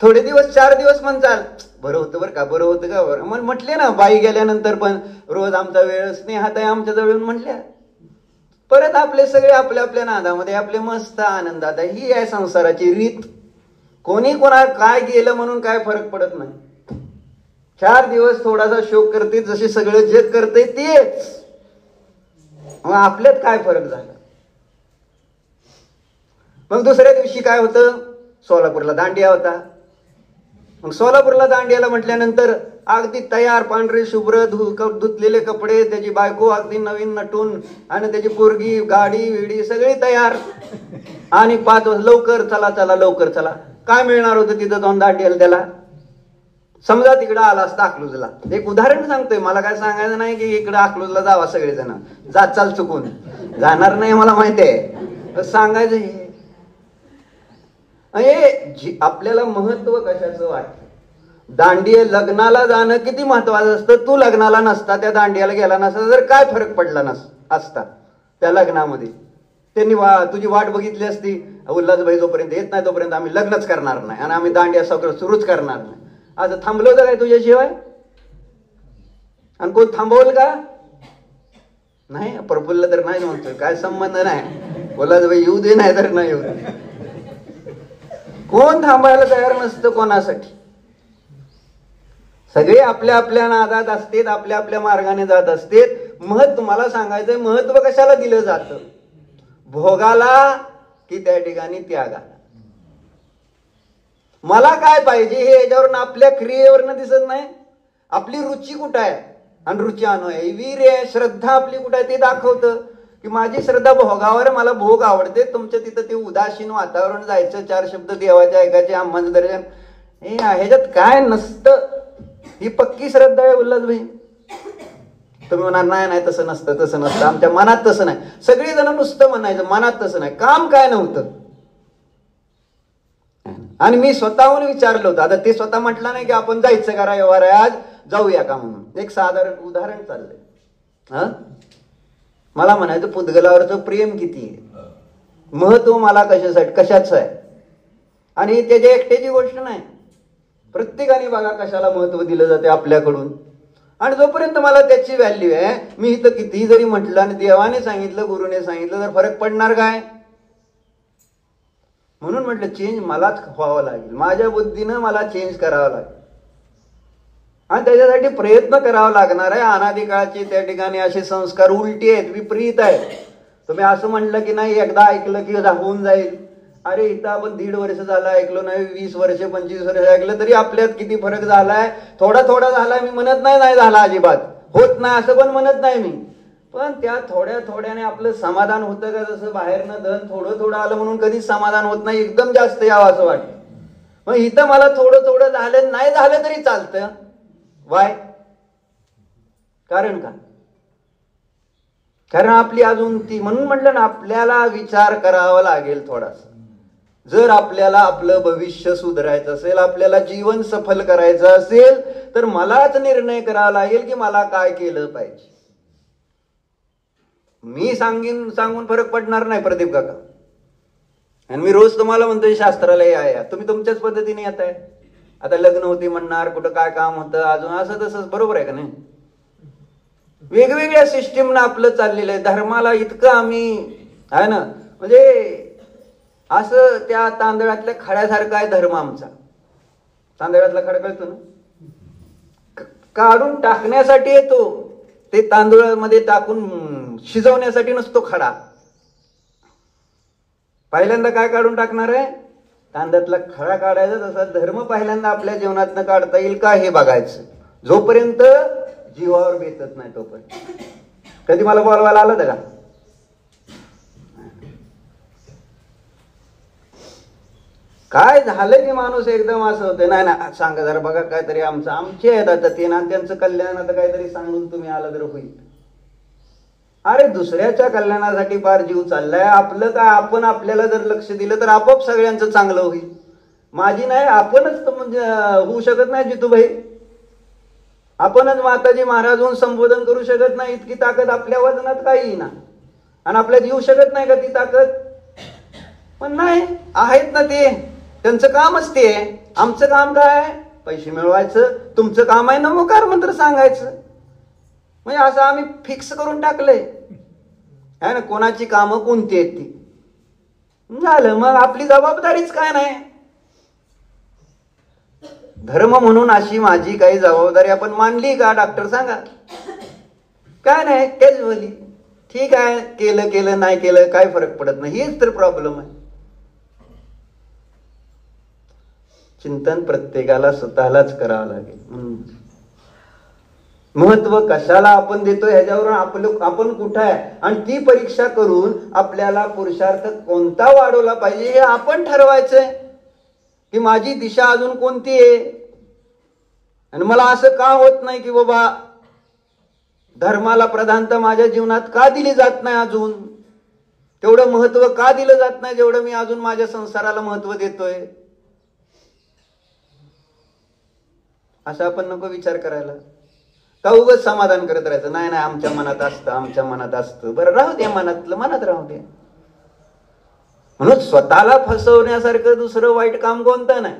थोडे दिवस 4 दिवस म्हणचाल बरं होतं बरं का, बरं होतं का, बरं मग म्हटले ना, बाई गेल्यानंतर पण रोज आमचा वेळ स्नेहात आहे आमच्या जवळून म्हटल्या. परत आपले सगळे आपल्या आपल्या नादामध्ये आपले मस्त आनंदात आहे. ही आहे संसाराची रीत. कोणी कोणा काय गेलं म्हणून काय फरक पडत नाही. 4 दिवस थोडासा शोक करते, जसे सगळं जग करते तेच. मग आपल्यात काय फरक झाला. मग दुसऱ्या दिवशी काय होतं, सोलापूरला दांडिया होता. मग सोलापूरला दांडियाला म्हटल्यानंतर अगदी तयार, पांढरे शुभ्र धुतलेले कपडे, त्याची बायको अगदी नवीन नटून, आणि त्याची पोरगी, गाडी विडी सगळी तयार. आणि 5 वाजता लवकर चला चला लवकर चला. काय मिळणार होतं तिथं जाऊन दांडियाला त्याला. समजा तिकडं आला असता अकलूजला, एक उदाहरण सांगतोय, मला काय सांगायचं नाही की इकडं अकलूजला जावा सगळेजण, जात चाल चुकून जाणार नाही मला माहिती आहे. सांगायचं हे आपल्याला महत्व कशाचं वाटतं. दांडिया लग्नाला जाणं किती महत्वाचं असतं. तू लग्नाला नसता, त्या दांडियाला गेला नसता तर काय फरक पडला असता त्या लग्नामध्ये. त्यांनी तुझी वाट बघितली असती, उल्हासबाई जोपर्यंत येत नाही तोपर्यंत आम्ही लग्नच करणार नाही आणि आम्ही दांडिया सगळं सुरूच करणार नाही. आता थांबलो होतं काय तुझ्याशिवाय, आणि कोण थांबवल का नाही. प्रफुल्ल तर नाही म्हणतोय, काय संबंध नाही, उल्हासबाई येऊ दे नाही तर नाही येऊ दे. कोण थांबायला तयार नसतं कोणासाठी. सगळे आपल्या आपल्या नादात असतेत, आपल्या आपल्या मार्गाने जात असतेत. महत्व मला सांगायचंय, महत्व कशाला दिलं जातं, भोगाला की त्या ठिकाणी त्यागाला. मला काय पाहिजे हे याच्यावरून आपल्या क्रियेवरनं दिसत नाही. आपली रुची कुठं आहे आणि रुची आणू आहे, वीर आहे, श्रद्धा आपली कुठं आहे ते दाखवतं. की माझी श्रद्धा भोगावर, मला भोग आवडते. तुमच्या तिथं ते उदासीन वातावरण जायचं, 4 शब्द देवाचे ऐकायचे, आम्हाचं दर्शन, हे ह्याच्यात काय नसतं. ही पक्की श्रद्धा आहे उल्हासभाई. तुम्ही म्हणा नाही नाही तसं नसतं, तसं नसतं, आमच्या मनात तसं नाही. सगळेजण नुसतं म्हणायचं मनात तसं नाही, काम काय नव्हतं. आणि मी स्वतःहून विचारलं होतं. आता ते स्वतः म्हटलं नाही की आपण जायचं का रविवार आहे आज जाऊया का म्हणून. एक साधारण उदाहरण चाललंय. मला म्हणायचं पुद्गलावरचं प्रेम किती आहे, महत्व मला कशाचं आहे. आणि त्याच्या एकट्याची गोष्ट नाही, प्रत्येकाने बघा कशाला महत्व दिलं जाते आपल्याकडून. आणि जोपर्यंत मला त्याची व्हॅल्यू आहे, मी इथं कितीही जरी म्हटलं आणि देवाने सांगितलं, गुरुने सांगितलं, तर फरक पडणार काय? म्हणून म्हटलं चेंज मलाच व्हावं लागेल, माझ्या बुद्धीनं मला चेंज करावं लागेल आणि त्याच्यासाठी प्रयत्न करावा लागणार आहे. अनादिकाळचे त्या ठिकाणी असे संस्कार उलटी आहेत, विपरीत आहेत. तुम्ही असं म्हणलं की नाही एकदा ऐकलं की होऊन जाईल. अरे इथं आपण 1.5 वर्ष झालं ऐकलो नाही, 20 वर्ष 25 वर्ष ऐकलं तरी आपल्यात किती फरक झालाय. थोडा थोडा झालाय, मी म्हणत नाही झाला अजिबात, होत नाही असं पण म्हणत नाही मी. पण त्या थोड्या थोड्याने आपलं समाधान होतं का? जसं बाहेरनं धन थोडं थोडं आलं म्हणून कधीच समाधान होत नाही, एकदम जास्त यावं असं वाटतं. मग इथं मला थोडं थोडं झालं, नाही झालं तरी चालतं. वाय? कारण का? कारण आपली अजून ती, म्हणून म्हटलं ना आपल्याला विचार करावा लागेल थोडासा. जर आपल्याला आपलं भविष्य सुधारायचं असेल, आपल्याला जीवन सफल करायचं असेल, तर मलाच निर्णय करावा लागेल की मला काय केलं पाहिजे. मी सांगून फरक पडणार नाही प्रदीप काका. आणि मी रोज तुम्हाला म्हणतोय शास्त्राला या, तुम्ही तुमच्याच पद्धतीने येत आहे. आता लग्न होती म्हणणार, कुठं काय काम होतं अजून, असं तसंच, बरोबर आहे का नाही? वेगवेगळ्या सिस्टीमनं आपलं चाललेलं आहे. धर्माला इतकं आम्ही आहे ना, म्हणजे असं त्या तांदळातल्या खड्यासारखा आहे धर्म आमचा. तांदळातला खडा कळतो ना, काढून टाकण्यासाठी येतो, ते तांदूळामध्ये टाकून शिजवण्यासाठी नसतो खडा. पहिल्यांदा काय काढून टाकणार आहे? तांदळातला खडा काढायचा. तसा धर्म पहिल्यांदा आपल्या जीवनातनं काढता येईल का हे बघायचं. जोपर्यंत जीवावर बेतत नाही तोपर्यंत. कधी मला बोलवायला आलं का? काय झालं की माणूस एकदम असं होतं, नाही ना सांगा जरा बघा काहीतरी आमचे आहेत आता ते ना, त्यांचं कल्याण आता काहीतरी सांगून तुम्ही आला तर होईल. अरे दुसऱ्याच्या कल्याणासाठी फार जीव चाललाय, आपलं काय? आपण आपल्याला जर लक्ष दिलं तर आपोआप सगळ्यांचं चांगलं होईल. माझी नाही, आपणच म्हणजे होऊ शकत नाही जितूबाई, आपणच माताजी महाराज होऊन संबोधन करू शकत नाही, इतकी ताकद आपल्या वजनात काही ना. आणि आपल्यात येऊ शकत नाही का ती ताकद? पण नाही, आहेत ना ते, त्यांचं कामच ते. आमचं काम काय? पैसे मिळवायचं. तुमचं काम आहे नमोकार मंत्र सांगायचं. म्हणजे असं आम्ही फिक्स करून टाकलंय आहे ना, कोणाची कामं कोणती आहेत ती झालं. मग आपली जबाबदारीच काय नाही. धर्म म्हणून अशी माझी काही जबाबदारी आपण मानली का? डॉक्टर सांगा. काय नाही, कॅज्युअली ठीक आहे, केलं नाही केलं काय फरक पडत नाही. हेच तर प्रॉब्लेम आहे. चिंतन प्रत्येकाला स्वतःलाच करावं लागेल. महत्व कशाला आपण देतोय ह्याच्यावरून आपण कुठं आहे आणि ती परीक्षा करून आपल्याला पुरुषार्थ कोणता वाढवला पाहिजे हे आपण ठरवायचंय की माझी दिशा अजून कोणती आहे. आणि मला असं का होत नाही की बाबा धर्माला प्रधानता माझ्या जीवनात का दिली जात नाही, अजून तेवढं महत्व का दिलं जात नाही जेवढं मी अजून माझ्या संसाराला महत्व देतोय. असं आपण नको विचार करायला. का उगाच समाधान करत राहायचं? नाही आमच्या मनात असतं, आमच्या मनात असतं. बरं राहू दे, मनातलं मनात राहू दे. म्हणून स्वतःला फसवण्यासारखं दुसरं वाईट काम कोणतं नाही.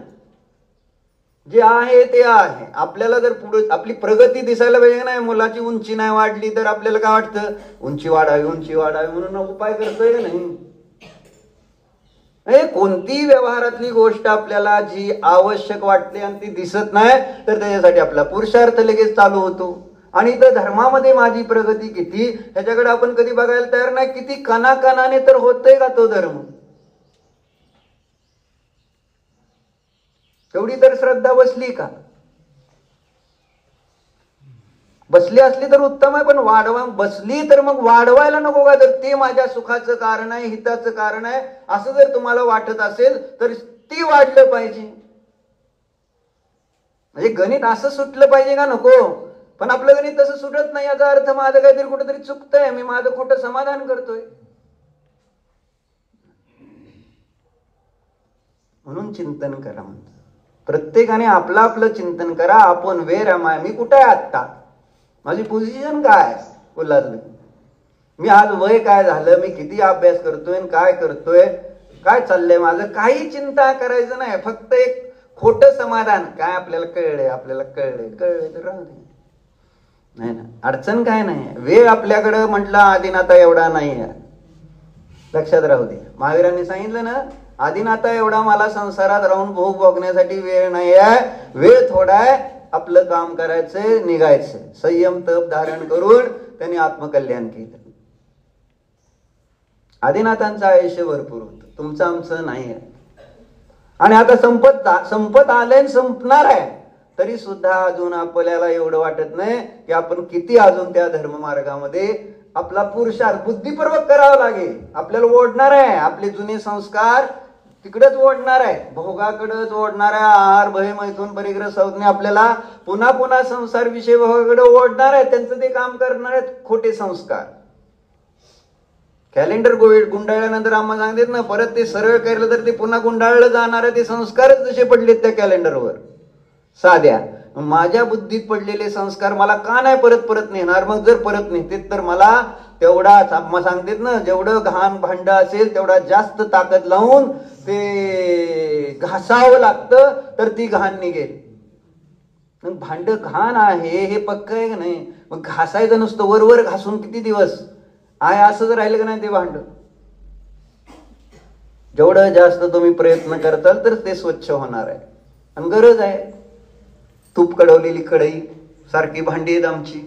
जे आहे ते आहे. आपल्याला जर पुढे आपली प्रगती दिसायला पाहिजे नाही, मुलाची उंची नाही वाढली तर आपल्याला काय वाटतं? उंची वाढावी म्हणून उपाय करतोय का नाही? कोणती व्यवहारातली गोष्ट आपल्याला जी आवश्यक वाटते आणि ती दिसत नाही तर त्याच्यासाठी आपला पुरुषार्थ लगेच चालू होतो. आणि इथं धर्मामध्ये माझी प्रगती किती ह्याच्याकडे आपण कधी बघायला तयार नाही. किती कणाकणाने तर होतोय का तो धर्म? तेवढी तर श्रद्धा बसली का? बसली असली तर उत्तम आहे, पण बसली तर मग वाढवायला नको का? तर ते माझ्या सुखाचं कारण आहे, हिताचं कारण आहे असं जर तुम्हाला वाटत असेल तर ती वाढलं पाहिजे. म्हणजे गणित असं सुटलं पाहिजे का? नको. पण आपलं गणित तसं सुटत नाही, याचा अर्थ माझं काहीतरी कुठेतरी चुकतंय, मी माझं खोटं समाधान करतोय. म्हणून चिंतन करा म्हणतात. प्रत्येकाने आपलं आपलं चिंतन करा. आपण वेर आहे, मी कुठे आहे आत्ता, माझी पोझिशन काय उल्हासला, मी आज वय काय झालं, मी किती अभ्यास करतोय, काय करतोय, काय चाललंय माझं, काही चिंता करायचं नाही. फक्त एक खोटं समाधान काय आपल्याला कळलंय, आपल्याला कळलंय तर राहू दे. नाही ना, अडचण काय नाही. वेळ आपल्याकडं म्हटलं आदिनाथा एवढा नाही आहे, लक्षात राहू दे. महावीरांनी सांगितलं ना, आदिनाथा एवढा मला संसारात राहून भोग भोगण्यासाठी वेळ नाही आहे, वेळ थोडा आहे, आपलं काम करायचंय, निघायचंय. संयम तप धारण करून त्यांनी आत्मकल्याण केलं. आदिनाथांचं आयुष्य भरपूर होतं, तुमचं आमचं नाही आहे. आणि आता संपत आलंय, संपणार आहे, तरी सुद्धा अजून आपल्याला एवढं वाटत नाही की आपण किती अजून त्या धर्म मार्गामध्ये आपला पुरुषार्थ बुद्धिपूर्वक करावा लागेल. आपल्याला ओढणार आहे, आपले जुने संस्कार तिकडेच ओढणार आहे, भोगाकडेच ओढणार आहे. आहार भय मैथून परिग्रह संज्ञा आपल्याला पुन्हा पुन्हा संसार विषय भोगाकडे ओढणार आहे. त्यांचं ते काम करणार आहेत खोटे संस्कार. कॅलेंडर गुंडाळल्यानंतर आम्हाला सांगतात ना, परत ते सरळ केलं तर ते पुन्हा गुंडाळलं जाणार आहे. ते संस्कारच जसे पडलेत त्या कॅलेंडरवर साध्या. माझ्या बुद्धीत पडलेले संस्कार मला का नाही परत नेणार? मग जर परत नेते तर मला तेवढा सांगतात ना, जेवढं घाण भांड असेल तेवढा जास्त ताकद लावून ते घासावं लागतं, तर ती घाण निघेल. मग भांड घाण आहे हे पक्क आहे का नाही? मग घासायचं नुसतं वर घासून किती दिवस आहे असं जर राहिलं का नाही ते भांड. जेवढं जास्त तुम्ही प्रयत्न करताल तर ते स्वच्छ होणार आहे. आणि गरज आहे, तूप कडवलेली कढई सारखी भांडी आहेत आमची,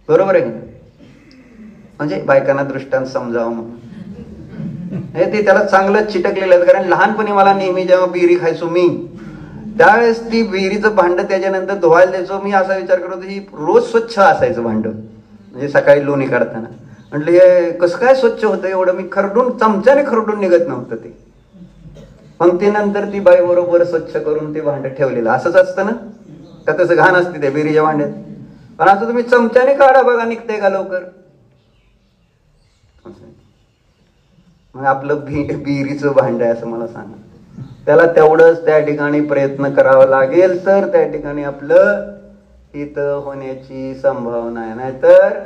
बरोबर आहे का? म्हणजे बायकांना दृष्टांत समजावं म्हणून हे ते त्याला चांगलं चिटकलेलं आहे. कारण लहानपणी मला नेहमी जेव्हा बिरी खायचो मी, त्यावेळेस ती बिरीचं भांड त्याच्यानंतर धुवायला द्यायचो मी. असा विचार करतो ही रोज स्वच्छ असायचं भांड, म्हणजे सकाळी लोणी काढताना म्हटलं हे कसं काय स्वच्छ होतं एवढं. मी चमच्याने खरडून निघत नव्हतं ते. मग ते नंतर ती बाई बरोबर स्वच्छ करून ते भांड ठेवलेलं. असंच असतं ना का? तसं घाण असते त्या बिरीच्या भांड्यात. पण असं तुम्ही चमच्याने काढा बघा, निघतंय का लवकर? मग आपलं बिरीचं भांड आहे असं मला सांगा. त्याला तेवढंच त्या ठिकाणी प्रयत्न करावा लागेल, तर त्या ठिकाणी आपलं हित होण्याची संभावना आहे. नाहीतर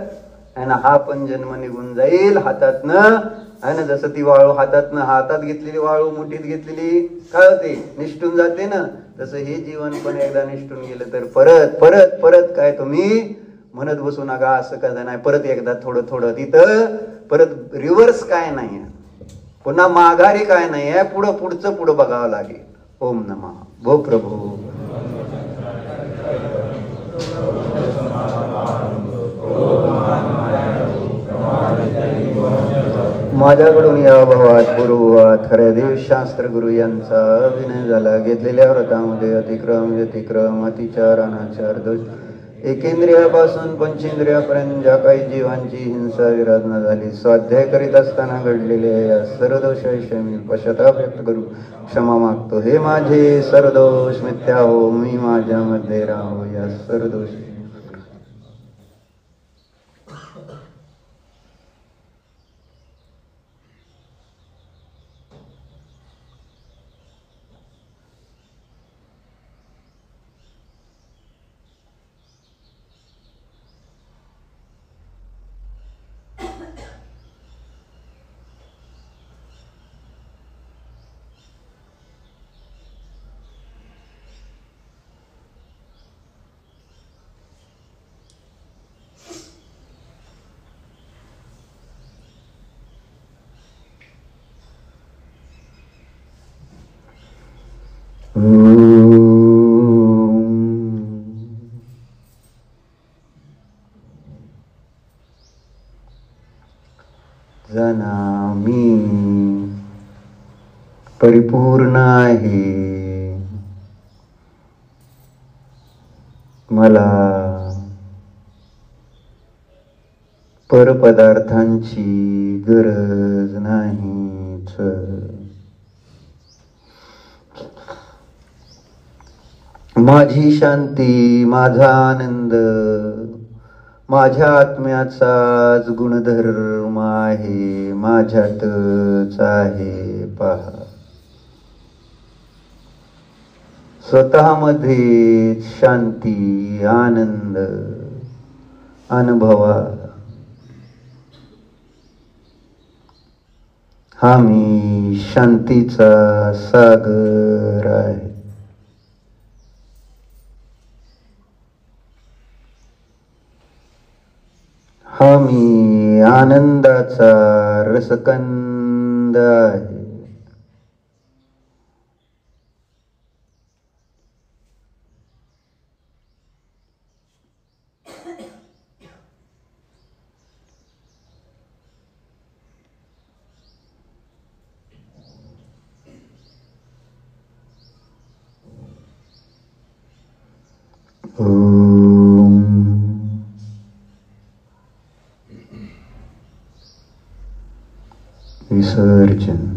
हा पण जन्म निघून जाईल हातातनं. आहे ना, जसं ती वाळू हातात घेतलेली वाळू मुठीत घेतलेली काय होते, निष्ठून जाते ना, तसं हे जीवन पण एकदा निष्ठून गेलं तर परत परत परत काय तुम्ही म्हणत बसू नका असं कसं नाही. परत एकदा थोडं तिथं परत रिव्हर्स काय नाही आहे, पुन्हा माघारी काय नाही आहे, पुढचं बघावं लागेल. ओम नमः भो प्रभू. माझ्याकडून या भावात गुरुवात खऱ्या देव शास्त्र गुरु यांचा विनय झाला. घेतलेल्या व्रतामध्ये अतिक्रम अतिचार अनाचार दोष एकेंद्रियापासून पंचेंद्रियापर्यंत ज्या काही जीवांची हिंसा विराधना झाली, स्वाध्याय करीत असताना घडलेले या सर्व दोषाविषयी मी पश्चाताप व्यक्त करू क्षमा मागतो. हे माझे सर्व दोष मिथ्या हो, मी माझ्यामध्ये राहो. या सर्व दोष जना मी परिपूर्ण आहे, मला परपदार्थांची गरज नाहीच. माझी शांती, माझा आनंद, माझ्या आत्म्याचाच गुणधर्म आहे, माझ्यातच आहे पहा. स्वतःमध्ये शांती आनंद अनुभवा. हा मी शांतीचा सागर आहे. हा मी आनंदाचा रसकंद आहे. ओम विसर्जन.